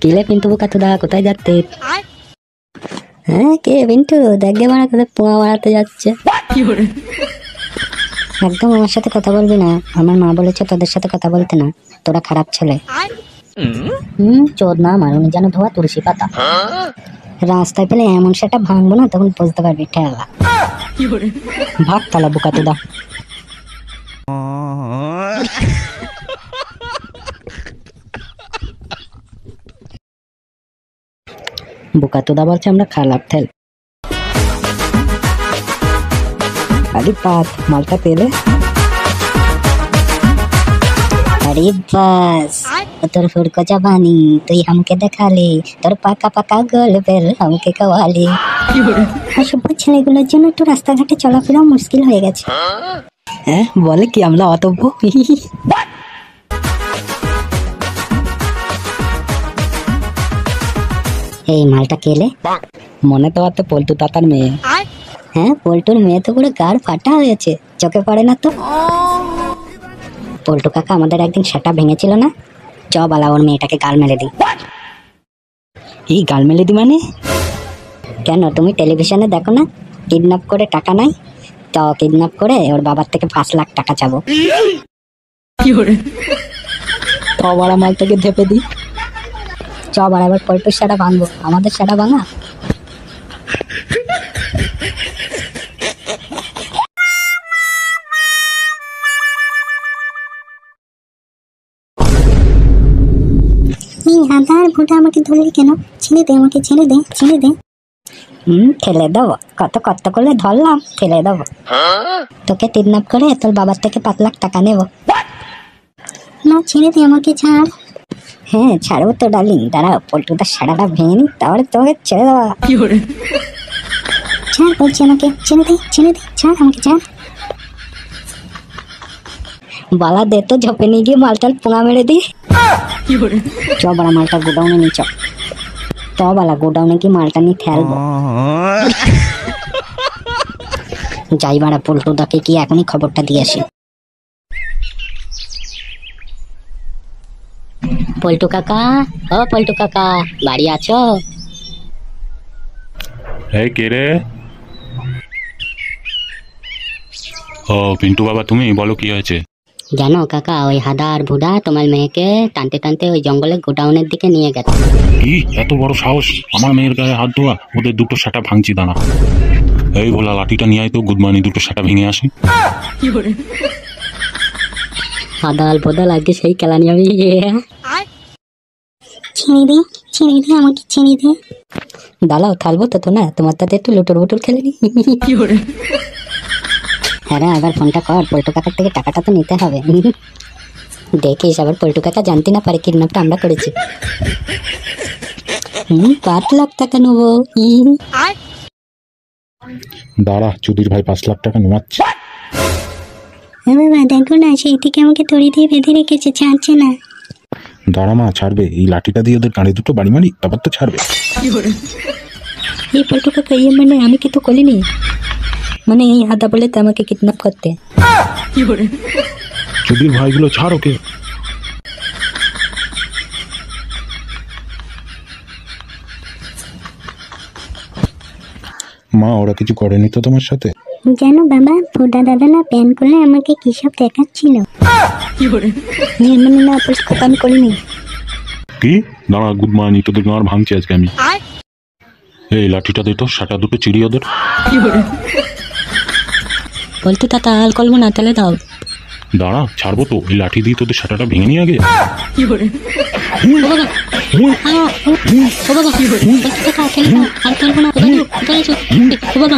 কিলে পিন্টু কাতুদা কোথায় যাচ্ছে? হ্যাঁ কে পিন্টু? দেখবে মারা তোদের পোঙা মারাতে যাচ্ছে। একদম আমার সাথে কথা বলবি না, আমার মা বলেছে তোদের সাথে কথা বলতে না, তোরা খারাপ ছেলে। চোদ না মারুনি যেন ধোয়া তুলসী পাতা। রাস্তায় পেলে এমন সেটা ভাঙবো না, তখন বুঝতে পারবি ঠেলা। ভাগ তালা বুকাতুদা। বুকাতুদা বলছে আমরা খারাপ ঠেল। अरे बात मालटा पेले। अरे बस तोर फुड़को जवानी তুই हमके देखा ले, তোর পাকা পাকা গোল বেল हमके कवाले। সব ছেলেগুলোর জন্য একটু রাস্তাঘাটে চলাফেরা মুশকিল হয়ে গেছে। হ্যাঁ বলে কি আমরা অতব্য? এই মালটা কেলে? মনে তো আছে পল্টু তাতার মেয়ে। হ্যাঁ পল্টুর মেয়ে তো পুরো গাড় ফাটা হয়েছে, চোখে পড়ে না তো? পল্টু কাকা আমাদের একদিন সেটা ভেঙেছিল না, চ বালা ওর মেয়েটাকে গাল মেলে দি। এই গাল মেলে দি মানে? কেন তুমি টেলিভিশনে দেখো না, কিডন্যাপ করে টাকা নাই তো কিডন্যাপ করে ওর বাবার থেকে 5 লাখ টাকা চাবো। তো বড় মালটাকে ঝেপে দি। চ বাড়াবার পল্টুর সেটা ভাঙবো, আমাদের সেটা ভাঙা। আধার ভোটা আমাকে ধরলি কেন? ছেড়ে দে আমাকে, ছেড়ে দে, ছেড়ে দে। ঠেলে দেবো, কত কত করে ধরলাম, ঠেলে দেবো। তোকে কিডন্যাপ করে তোর বাবার থেকে 5 লাখ টাকা নেবো। না ছেড়ে দে আমাকে, ছাড়। হ্যাঁ ছাড়বো তো ডার্লিং, দাঁড়া পল্টুটা সারাটা ভেঙে নি, তাহলে তোকে ছেড়ে দেওয়া। ছাড় বলছি আমাকে, ছেড়ে দে, ছেড়ে দে, ছাড় আমাকে, ছাড়। বালা দে তো, ঝোপে নিয়ে গিয়ে মালটার পোঙা মেরে দি। চ বড়া মালটা গোডাউনে নিয়ে চ, তো বালা গোডাউনে কি মালটা নিয়ে ফেলবো। যাই বাড়া পল্টুদাকে কি এখনই খবরটা দিয়ে আসি। পল্টু কাকা, ও পল্টু কাকা বাড়ি আছো? এই কে রে? ও পিন্টু বাবা তুমি, বলো কি হয়েছে? জানো কাকা, ওই হাদার ভুদা তোমার মেয়েকে টানতে টানতে ওই জঙ্গলে গোডাউনের দিকে নিয়ে গেছে। কি এত বড় সাহস আমার মেয়ের গায়ে হাত ধোয়া? ওদের দুটো সেটা ভাঙছি দাঁড়া। এই বলা লাঠিটা নিয়ে আয় তো, গুদমানি দুটো সেটা ভেঙে আসি। হাদাল ভোদা লাগে সেই কেলানি আমি। ছেড়ে দে, ছেড়ে দে আমাকে, ছেড়ে দে। দাঁড়াও থাকবো তো না, তোমার তাতে একটু লুটোর বুটোর খেলে নি। হ্যাঁ আবার ফোনটা কর, পল্টু কাকার থেকে টাকাটা তো নিতে হবে। দেখিস আবার পল্টু কাকা জানতে না পারে কিডন্যাপটা আমরা করেছি। 5 লাখ টাকা নেবো। দাঁড়া চুদির ভাই 5 লাখ টাকা নেওয়াচ্ছে। বাবা দেখো না, সেই থেকে আমাকে তড়ি দিয়ে বেঁধে রেখেছে, ছাড়ছে না। দাঁড়া মা, ছাড়বে। এই লাঠিটা দিয়ে ওদের গাড়ি দুটো বাড়ি মারি, তারপর তো ছাড়বে। এই পল্টু কাকা ইয়ে মানে আমি কি তো করিনি, মানে এই হাদা বলে তো আমাকে কিডন্যাপ করতে। চুদির ভাইগুলো ছাড় ওকে। মা ওরা কিছু করেনি তো তোমার সাথে? জানো বাবা, ভোদা দাদা না প্যান করলে আমাকে কি সব দেখাচ্ছিল। মানে না আমি করিনি। কি? দাঁড়া গুদমানি তোদের গাঁর ভাঙছি আজকে আমি। এই লাঠিটা দে তো, সেটা দুটো চিড়ি ওদের। বলতো তাতা হাল করবো না, তাহলে দাও। দাঁড়া ছাড়বো তো, এই লাঠি দিয়ে তোদের সেটাটা ভেঙে নিয়ে আগে। বাবা